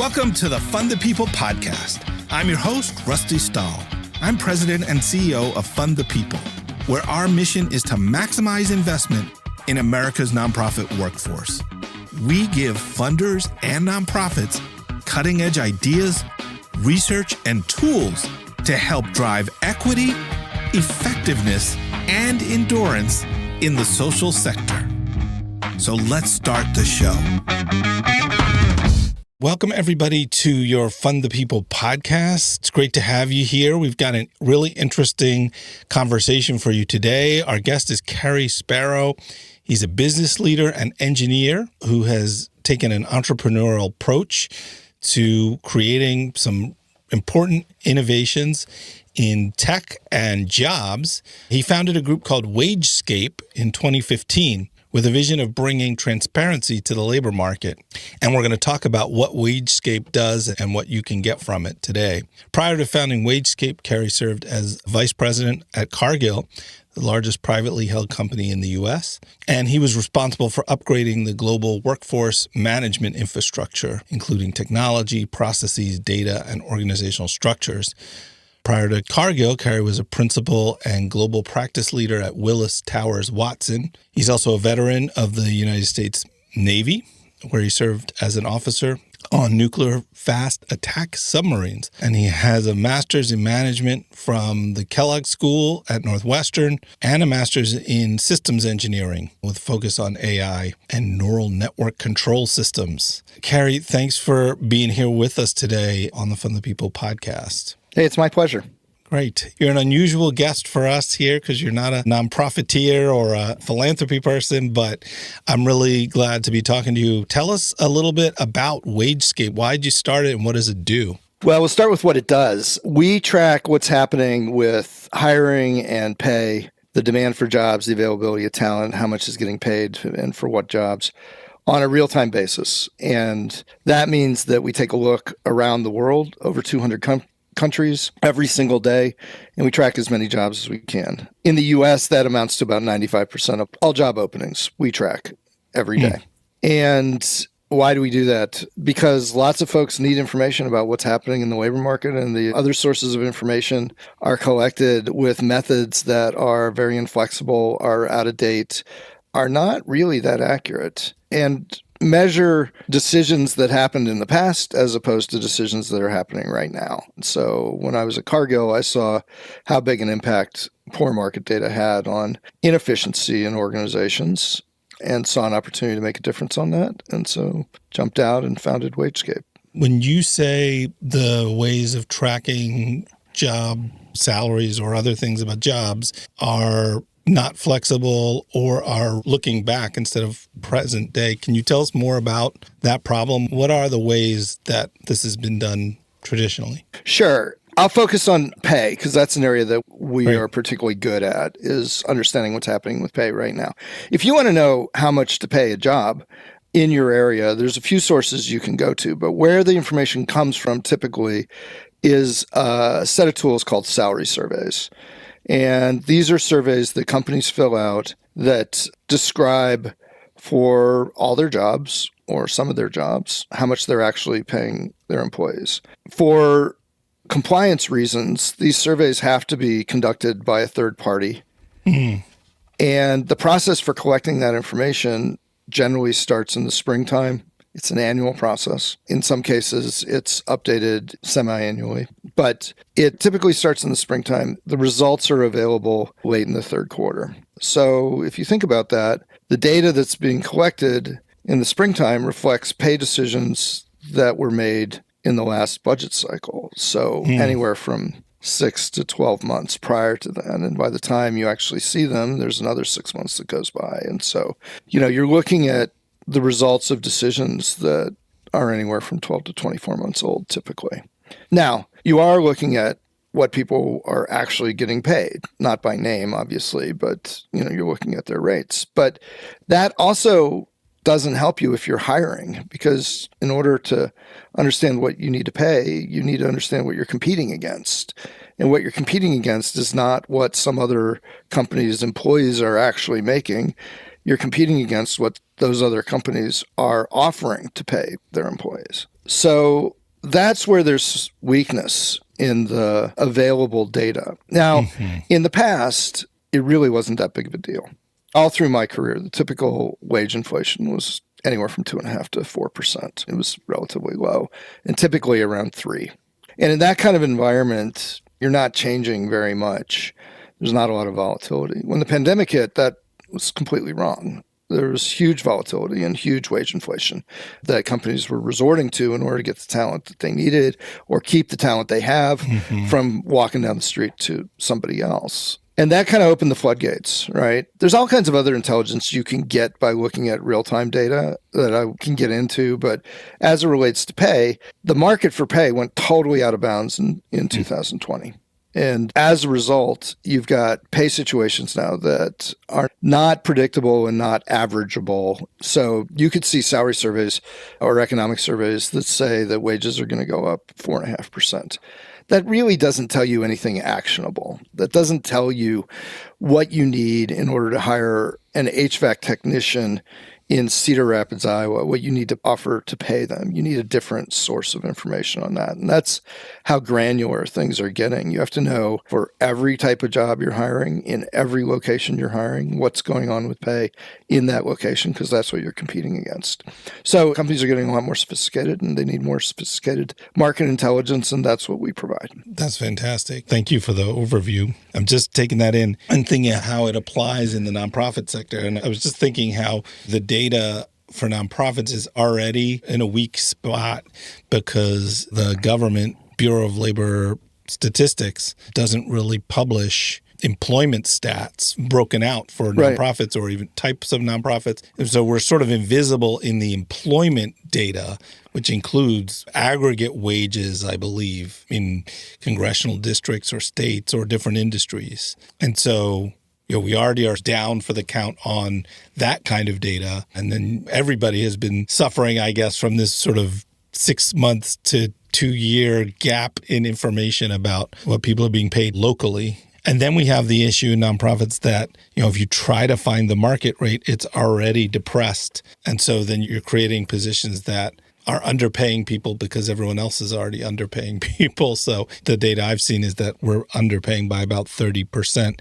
Welcome to the Fund the People podcast. I'm your host, Rusty Stahl. I'm president and CEO of Fund the People, where our mission is to maximize investment in America's nonprofit workforce. We give funders and nonprofits cutting-edge ideas, research, and tools to help drive equity, effectiveness, and endurance in the social sector. So let's start the show. Welcome, everybody, to your Fund the People podcast. It's great to have you here. We've got a really interesting conversation for you today. Our guest is Cary Sparrow. He's a business leader and engineer who has taken an entrepreneurial approach to creating some important innovations in tech and jobs. He founded a group called WageScape in 2015 with a vision of bringing transparency to the labor market. And we're going to talk about what WageScape does and what you can get from it today. Prior to founding WageScape, Cary served as vice president at Cargill, the largest privately held company in the U.S., and he was responsible for upgrading the global workforce management infrastructure, including technology, processes, data, and organizational structures. Prior to Cargill, Cary was a principal and global practice leader at Willis Towers Watson. He's also a veteran of the United States Navy, where he served as an officer on nuclear fast attack submarines. And he has a master's in management from the Kellogg School at Northwestern and a master's in systems engineering with focus on AI and neural network control systems. Cary, thanks for being here with us today on the Fund the People podcast. Hey, it's my pleasure. Great. You're an unusual guest for us here because you're not a nonprofiteer or a philanthropy person, but I'm really glad to be talking to you. Tell us a little bit about WageScape. Why did you start it and what does it do? Well, we'll start with what it does. We track what's happening with hiring and pay, the demand for jobs, the availability of talent, how much is getting paid and for what jobs on a real-time basis. And that means that we take a look around the world, over 200 countries every single day, and we track as many jobs as we can. In the U.S., that amounts to about 95% of all job openings we track every day. And why do we do that? Because lots of folks need information about what's happening in the labor market, and the other sources of information are collected with methods that are very inflexible, are out of date, are not really that accurate, and measure decisions that happened in the past as opposed to decisions that are happening right now. So when I was at Cargill, I saw how big an impact poor market data had on inefficiency in organizations and saw an opportunity to make a difference on that. And so jumped out and founded WageScape. When you say the ways of tracking job salaries or other things about jobs are not flexible or are looking back instead of present day, can you tell us more about that problem? What are the ways that this has been done traditionally? Sure. I'll focus on pay because that's an area that we are particularly good at, is understanding what's happening with pay right now. If you want to know how much to pay a job in your area, there's a few sources you can go to, but where the information comes from typically is a set of tools called salary surveys. And these are surveys that companies fill out that describe for all their jobs or some of their jobs how much they're actually paying their employees. For compliance reasons, these surveys have to be conducted by a third party. Mm-hmm. And the process for collecting that information generally starts in the springtime. It's an annual process. In some cases, it's updated semi-annually, but it typically starts in the springtime. The results are available late in the third quarter. So if you think about that, the data that's being collected in the springtime reflects pay decisions that were made in the last budget cycle. So anywhere from 6 to 12 months prior to then. And by the time you actually see them, there's another 6 months that goes by. And so, you're looking at the results of decisions that are anywhere from 12 to 24 months old, typically. Now, you are looking at what people are actually getting paid, not by name, obviously, but, you're looking at their rates. But that also doesn't help you if you're hiring, because in order to understand what you need to pay, you need to understand what you're competing against. And what you're competing against is not what some other company's employees are actually making. You're competing against what those other companies are offering to pay their employees. So that's where there's weakness in the available data. Now, in the past, it really wasn't that big of a deal. All through my career, the typical wage inflation was anywhere from 2.5% to 4%. It was relatively low, and typically around 3%. And in that kind of environment, you're not changing very much. There's not a lot of volatility. When the pandemic hit, that was completely wrong. There was huge volatility and huge wage inflation that companies were resorting to in order to get the talent that they needed or keep the talent they have from walking down the street to somebody else. And that kind of opened the floodgates, right? There's all kinds of other intelligence you can get by looking at real-time data that I can get into. But as it relates to pay, the market for pay went totally out of bounds in 2020. And as a result, you've got pay situations now that are not predictable and not averageable. So you could see salary surveys or economic surveys that say that wages are going to go up 4.5%. That really doesn't tell you anything actionable. That doesn't tell you what you need in order to hire an HVAC technician in Cedar Rapids, Iowa, what you need to offer to pay them. You need a different source of information on that. And that's how granular things are getting. You have to know for every type of job you're hiring, in every location you're hiring, what's going on with pay in that location, because that's what you're competing against. So companies are getting a lot more sophisticated, and they need more sophisticated market intelligence, and that's what we provide. That's fantastic. Thank you for the overview. I'm just taking that in and thinking how it applies in the nonprofit sector. And I was just thinking how the data for nonprofits is already in a weak spot because the government Bureau of Labor Statistics doesn't really publish employment stats broken out for nonprofits or even types of nonprofits. And so we're sort of invisible in the employment data, which includes aggregate wages, I believe, in congressional districts or states or different industries. And so we already are down for the count on that kind of data. And then everybody has been suffering, I guess, from this sort of 6 months to 2-year gap in information about what people are being paid locally. And then we have the issue in nonprofits that, if you try to find the market rate, it's already depressed. And so then you're creating positions that are underpaying people because everyone else is already underpaying people. So the data I've seen is that we're underpaying by about 30%.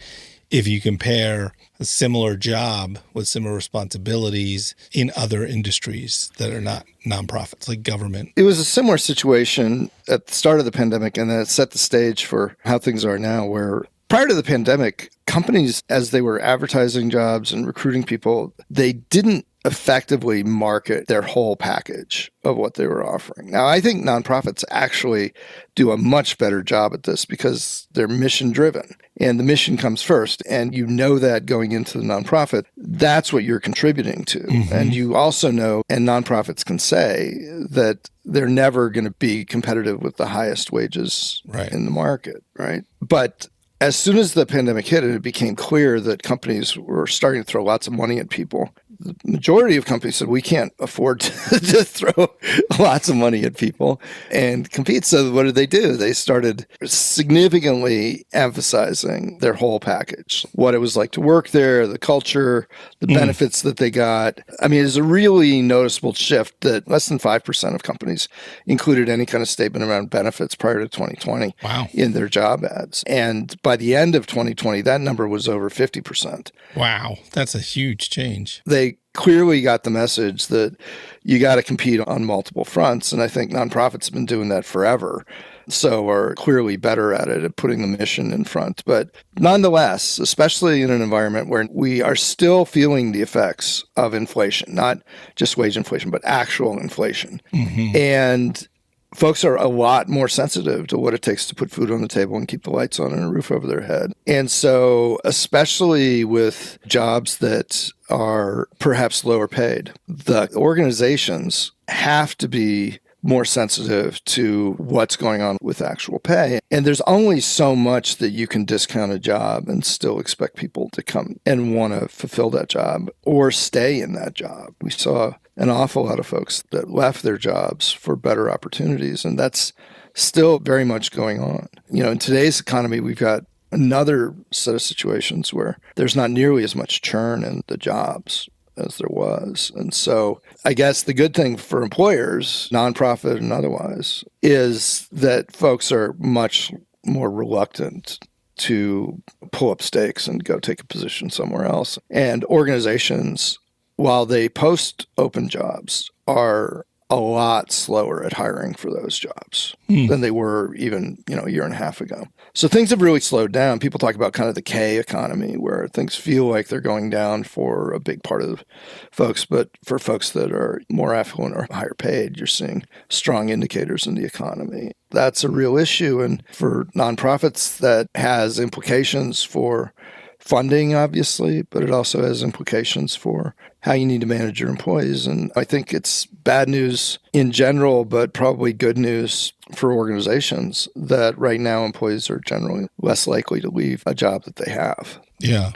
If you compare a similar job with similar responsibilities in other industries that are not nonprofits, like government. It was a similar situation at the start of the pandemic, and then it set the stage for how things are now, where prior to the pandemic, companies, as they were advertising jobs and recruiting people, they didn't effectively market their whole package of what they were offering. Now, I think nonprofits actually do a much better job at this because they're mission driven and the mission comes first. And you know that going into the nonprofit, that's what you're contributing to. And you also know, and nonprofits can say that they're never going to be competitive with the highest wages in the market, right? But as soon as the pandemic hit, it became clear that companies were starting to throw lots of money at people. The majority of companies said, we can't afford to throw lots of money at people and compete. So what did? They started significantly emphasizing their whole package, what it was like to work there, the culture, the benefits that they got. I mean, it's a really noticeable shift that less than 5% of companies included any kind of statement around benefits prior to 2020 in their job ads. And by the end of 2020, that number was over 50%. Wow, that's a huge change. They clearly got the message that you got to compete on multiple fronts. And I think nonprofits have been doing that forever. So are clearly better at it, at putting the mission in front. But nonetheless, especially in an environment where we are still feeling the effects of inflation, not just wage inflation, but actual inflation. And folks are a lot more sensitive to what it takes to put food on the table and keep the lights on and a roof over their head. And so, especially with jobs that are perhaps lower paid, the organizations have to be more sensitive to what's going on with actual pay. And there's only so much that you can discount a job and still expect people to come and want to fulfill that job or stay in that job. We saw an awful lot of folks that left their jobs for better opportunities, and that's still very much going on. In today's economy, we've got another set of situations where there's not nearly as much churn in the jobs. as there was. And so I guess the good thing for employers, nonprofit and otherwise, is that folks are much more reluctant to pull up stakes and go take a position somewhere else. And organizations, while they post open jobs, are a lot slower at hiring for those jobs than they were even, a year and a half ago. So things have really slowed down. People talk about kind of the K economy, where things feel like they're going down for a big part of folks. But for folks that are more affluent or higher paid, you're seeing strong indicators in the economy. That's a real issue. And for nonprofits, that has implications for funding, obviously, but it also has implications for how you need to manage your employees. And I think it's bad news in general, but probably good news for organizations that right now employees are generally less likely to leave a job that they have. Yeah.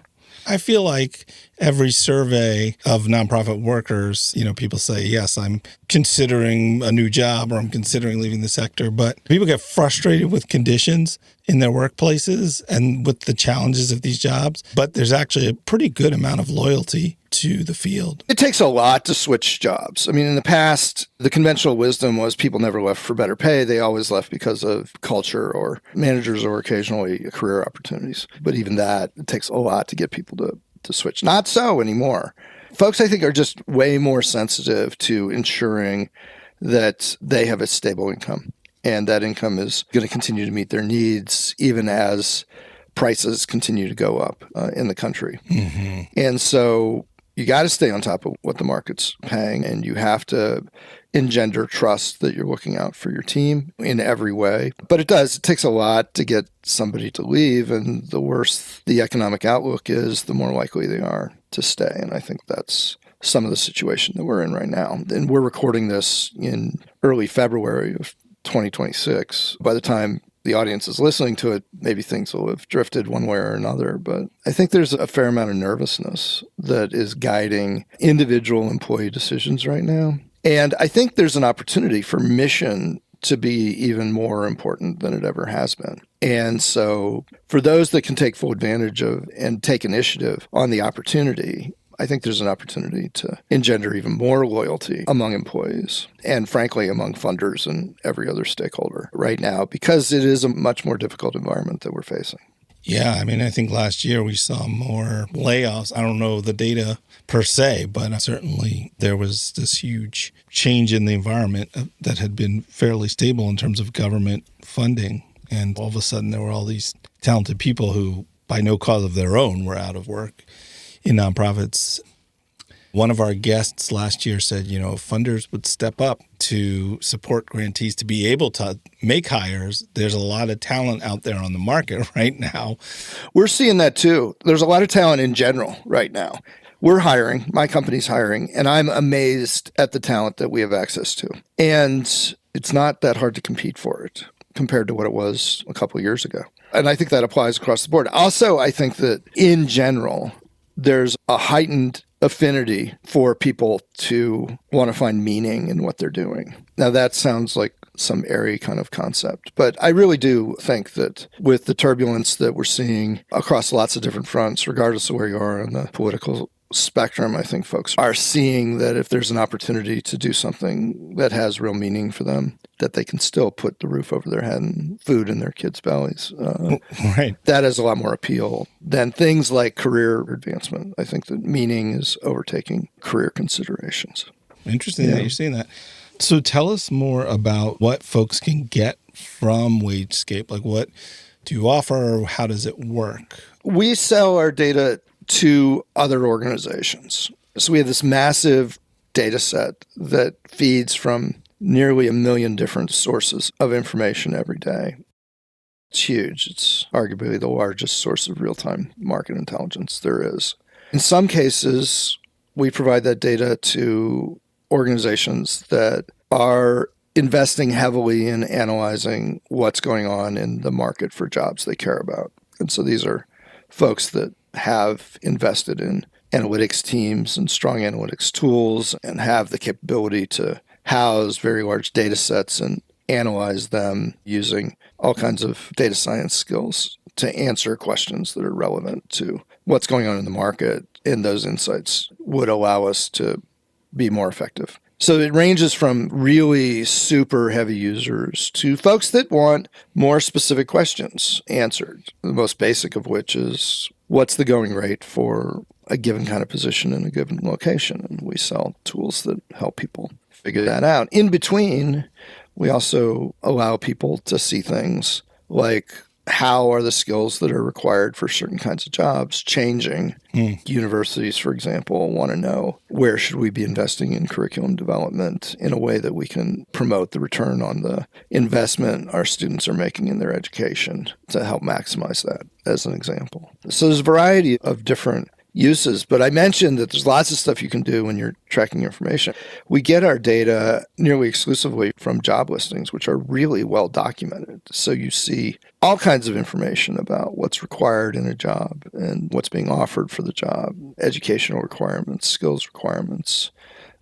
I feel like every survey of nonprofit workers, people say, yes, I'm considering a new job or I'm considering leaving the sector. But people get frustrated with conditions in their workplaces and with the challenges of these jobs. But there's actually a pretty good amount of loyalty to the field. It takes a lot to switch jobs. I mean, in the past, the conventional wisdom was people never left for better pay. They always left because of culture or managers or occasionally career opportunities. But even that, it takes a lot to get people to switch. Not so anymore. Folks, I think, are just way more sensitive to ensuring that they have a stable income and that income is going to continue to meet their needs even as prices continue to go up in the country. Mm-hmm. And so you got to stay on top of what the market's paying, and you have to engender trust that you're looking out for your team in every way. But it takes a lot to get somebody to leave, and the worse the economic outlook is, the more likely they are to stay. And I think that's some of the situation that we're in right now. And we're recording this in early February of 2026. By the time the audience is listening to it, maybe things will have drifted one way or another. But I think there's a fair amount of nervousness that is guiding individual employee decisions right now. And I think there's an opportunity for mission to be even more important than it ever has been. And so for those that can take full advantage of and take initiative on the opportunity, I think there's an opportunity to engender even more loyalty among employees and, frankly, among funders and every other stakeholder right now, because it is a much more difficult environment that we're facing. Yeah, I mean, I think last year we saw more layoffs. I don't know the data per se, but certainly there was this huge change in the environment that had been fairly stable in terms of government funding. And all of a sudden there were all these talented people who, by no cause of their own, were out of work in nonprofits. One of our guests last year said, if funders would step up to support grantees to be able to make hires, there's a lot of talent out there on the market right now. We're seeing that too. There's a lot of talent in general right now. We're hiring, my company's hiring, and I'm amazed at the talent that we have access to. And it's not that hard to compete for it compared to what it was a couple of years ago. And I think that applies across the board. Also, I think that in general, there's a heightened affinity for people to want to find meaning in what they're doing. Now, that sounds like some airy kind of concept, but I really do think that with the turbulence that we're seeing across lots of different fronts, regardless of where you are on the political spectrum, I think folks are seeing that if there's an opportunity to do something that has real meaning for them, that they can still put the roof over their head and food in their kids' bellies. Right. That has a lot more appeal than things like career advancement. I think that meaning is overtaking career considerations. Interesting that you're seeing that. So tell us more about what folks can get from WageScape. Like, what do you offer? How does it work? We sell our data to other organizations. So we have this massive data set that feeds from nearly 1 million different sources of information every day. It's huge. It's arguably the largest source of real-time market intelligence there is. In some cases, we provide that data to organizations that are investing heavily in analyzing what's going on in the market for jobs they care about. And so these are folks that have invested in analytics teams and strong analytics tools and have the capability to house very large data sets and analyze them using all kinds of data science skills to answer questions that are relevant to what's going on in the market and those insights would allow us to be more effective. So it ranges from really super heavy users to folks that want more specific questions answered. The most basic of which is, what's the going rate for a given kind of position in a given location? And we sell tools that help people figure that out. In between, we also allow people to see things like, how are the skills that are required for certain kinds of jobs changing? Universities, for example, want to know, where should we be investing in curriculum development in a way that we can promote the return on the investment our students are making in their education to help maximize that, as an example. So there's a variety of different uses, but I mentioned that there's lots of stuff you can do when you're tracking information. We get our data nearly exclusively from job listings, which are really well documented. So you see all kinds of information about what's required in a job and what's being offered for the job, educational requirements, skills requirements,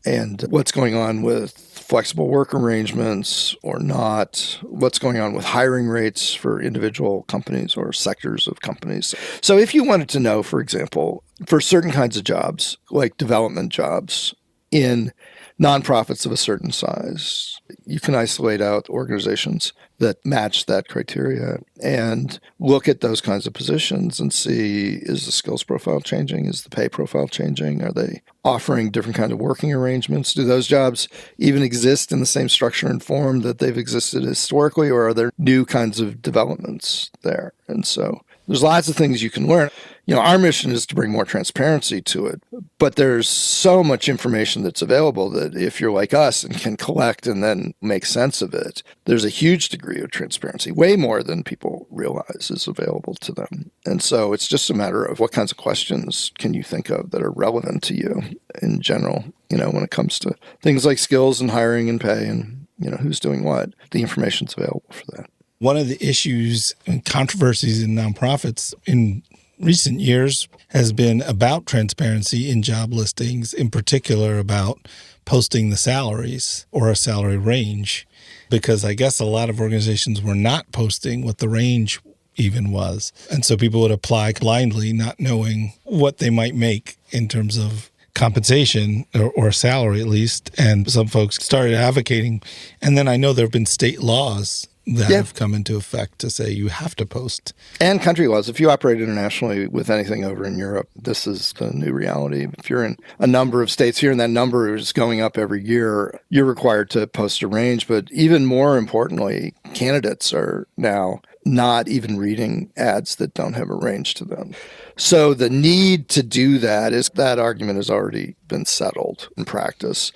and what's going on with flexible work arrangements or not, what's going on with hiring rates for individual companies or sectors of companies. So if you wanted to know, for example, for certain kinds of jobs, like development jobs in nonprofits of a certain size, you can isolate out organizations that match that criteria and look at those kinds of positions and see, is the skills profile changing? Is the pay profile changing? Are they offering different kind of working arrangements? Do those jobs even exist in the same structure and form that they've existed historically, or are there new kinds of developments there? And so there's lots of things you can learn. Our mission is to bring more transparency to it, but there's so much information that's available that if you're like us and can collect and then make sense of it, there's a huge degree of transparency, way more than people realize is available to them. And so it's just a matter of what kinds of questions can you think of that are relevant to you in general, when it comes to things like skills and hiring and pay and, who's doing what. The information's available for that. One of the issues and controversies in nonprofits in recent years has been about transparency in job listings, in particular about posting the salaries or a salary range, because I guess a lot of organizations were not posting what the range even was. And so people would apply blindly, not knowing what they might make in terms of compensation or salary at least. And some folks started advocating. And then I know there have been state laws that have come into effect to say you have to post. And country laws. If you operate internationally with anything over in Europe, this is the new reality. If you're in a number of states here and that number is going up every year, you're required to post a range. But even more importantly, candidates are now not even reading ads that don't have a range to them. So the need to do that argument has already been settled in practice.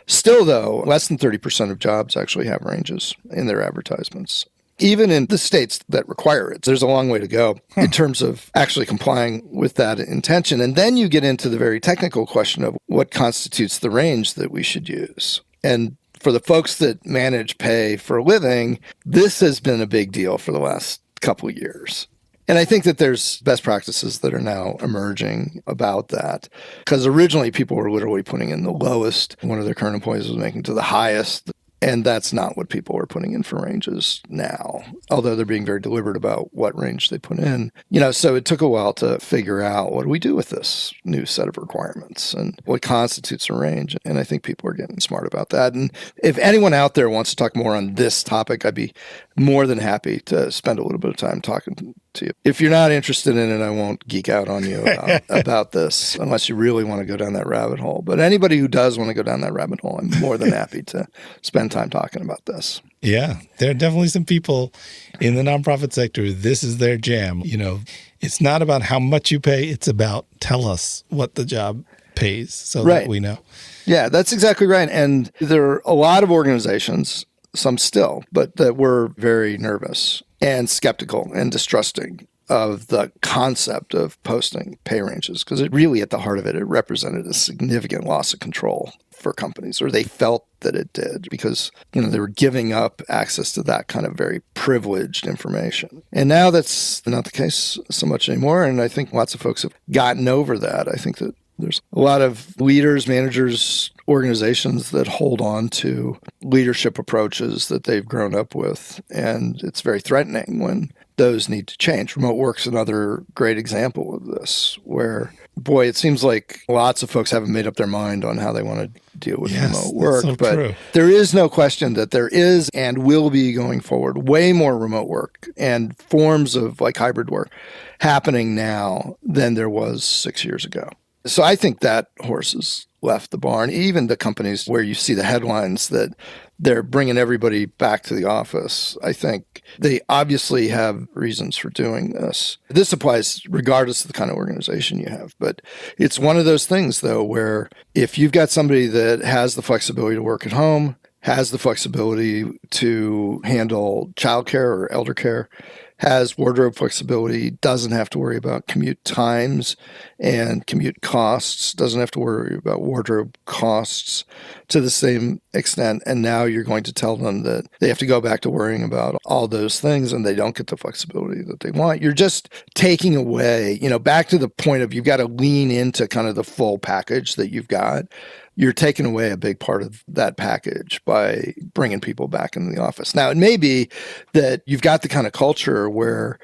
Still, though, less than 30% of jobs actually have ranges in their advertisements. Even in the states that require it, there's a long way to go in terms of actually complying with that intention. And then you get into the very technical question of what constitutes the range that we should use. And for the folks that manage pay for a living, this has been a big deal for the last couple of years. And I think that there's best practices that are now emerging about that. Because originally people were literally putting in the lowest one of their current employees was making to the highest. And that's not what people are putting in for ranges now, although they're being very deliberate about what range they put in. So it took a while to figure out, what do we do with this new set of requirements and what constitutes a range? And I think people are getting smart about that. And if anyone out there wants to talk more on this topic, I'd be more than happy to spend a little bit of time talking to you. If you're not interested in it, I won't geek out on you about this unless you really want to go down that rabbit hole. But anybody who does want to go down that rabbit hole, I'm more than happy to spend time talking about this. Yeah, there are definitely some people in the nonprofit sector, this is their jam. It's not about how much you pay. It's about tell us what the job pays so that we know. Yeah, that's exactly right. And there are a lot of organizations, some still, but that were very nervous and skeptical and distrusting of the concept of posting pay ranges, because it really, at the heart of it, it represented a significant loss of control for companies, or they felt that it did, because they were giving up access to that kind of very privileged information. And now that's not the case so much anymore, and I think lots of folks have gotten over that. I think that there's a lot of leaders, managers, organizations that hold on to leadership approaches that they've grown up with. And it's very threatening when those need to change. Remote work's another great example of this, where, boy, it seems like lots of folks haven't made up their mind on how they want to deal with remote work. So but true. There is no question that there is and will be going forward way more remote work and forms of like hybrid work happening now than there was 6 years ago. So I think that horse has left the barn. Even the companies where you see the headlines that they're bringing everybody back to the office, I think they obviously have reasons for doing this. This applies regardless of the kind of organization you have. But it's one of those things, though, where if you've got somebody that has the flexibility to work at home, has the flexibility to handle childcare or elder care, has wardrobe flexibility, doesn't have to worry about commute times and commute costs, doesn't have to worry about wardrobe costs to the same extent. And now you're going to tell them that they have to go back to worrying about all those things and they don't get the flexibility that they want. You're just taking away, back to the point of you've got to lean into kind of the full package that you've got. You're taking away a big part of that package by bringing people back into the office. Now, it may be that you've got the kind of culture where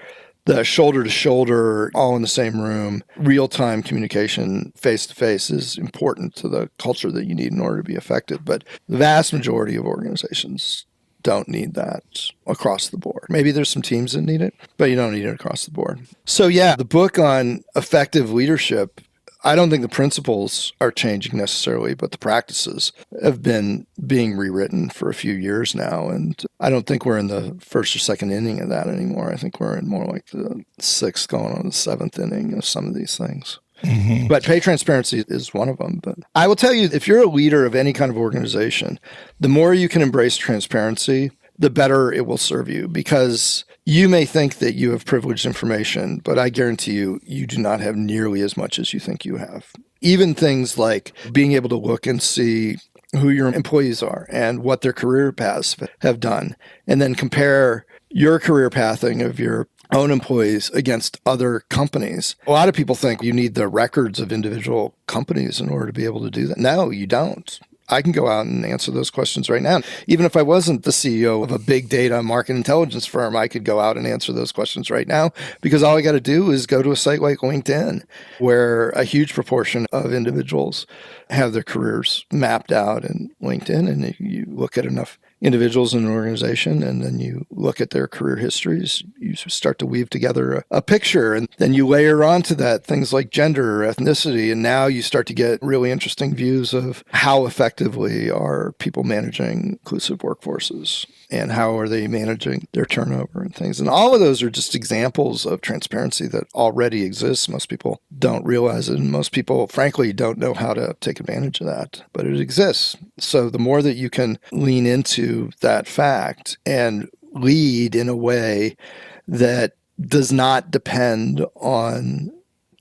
the shoulder to shoulder, all in the same room, real-time communication face to face is important to the culture that you need in order to be effective. But the vast majority of organizations don't need that across the board. Maybe there's some teams that need it, but you don't need it across the board. So yeah, the book on effective leadership, I don't think the principles are changing necessarily, but the practices have been being rewritten for a few years now. And I don't think we're in the first or second inning of that anymore. I think we're in more like the sixth going on the seventh inning of some of these things. Mm-hmm. But pay transparency is one of them. But I will tell you, if you're a leader of any kind of organization, the more you can embrace transparency, the better it will serve you, because you may think that you have privileged information, but I guarantee you, you do not have nearly as much as you think you have. Even things like being able to look and see who your employees are and what their career paths have done, and then compare your career pathing of your own employees against other companies. A lot of people think you need the records of individual companies in order to be able to do that. No, you don't. I can go out and answer those questions right now. Even if I wasn't the CEO of a big data market intelligence firm, I could go out and answer those questions right now, because all I got to do is go to a site like LinkedIn, where a huge proportion of individuals have their careers mapped out in LinkedIn. And if you look at enough individuals in an organization and then you look at their career histories, you start to weave together a picture, and then you layer onto that things like gender or ethnicity, and now you start to get really interesting views of how effectively are people managing inclusive workforces and how are they managing their turnover and things. And all of those are just examples of transparency that already exists. Most people don't realize it, and most people, frankly, don't know how to take advantage of that, but it exists. So the more that you can lean into that fact and lead in a way that does not depend on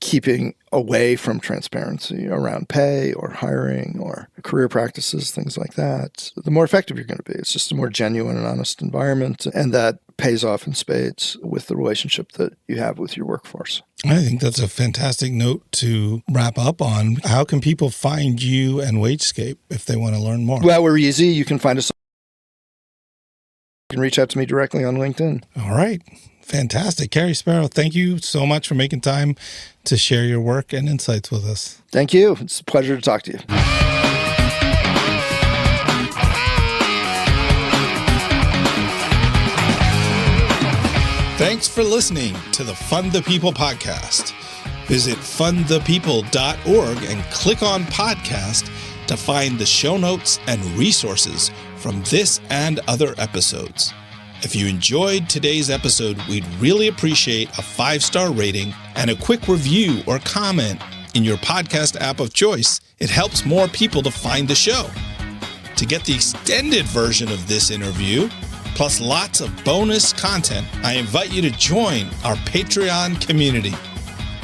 keeping away from transparency around pay or hiring or career practices, things like that, the more effective you're going to be. It's just a more genuine and honest environment, and that pays off in spades with the relationship that you have with your workforce. I think that's a fantastic note to wrap up on. How can people find you and WageScape if they want to learn more? Well, we're easy. You can find us. You can reach out to me directly on LinkedIn. All right. Fantastic. Cary Sparrow, thank you so much for making time to share your work and insights with us. Thank you. It's a pleasure to talk to you. Thanks for listening to the Fund the People podcast. Visit fundthepeople.org and click on podcast to find the show notes and resources from this and other episodes. If you enjoyed today's episode, we'd really appreciate a 5-star rating and a quick review or comment in your podcast app of choice. It helps more people to find the show. To get the extended version of this interview, plus lots of bonus content, I invite you to join our Patreon community.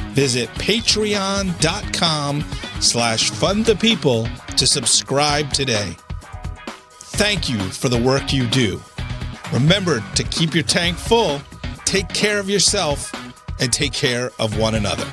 Visit patreon.com/fundthepeople to subscribe today. Thank you for the work you do. Remember to keep your tank full, take care of yourself, and take care of one another.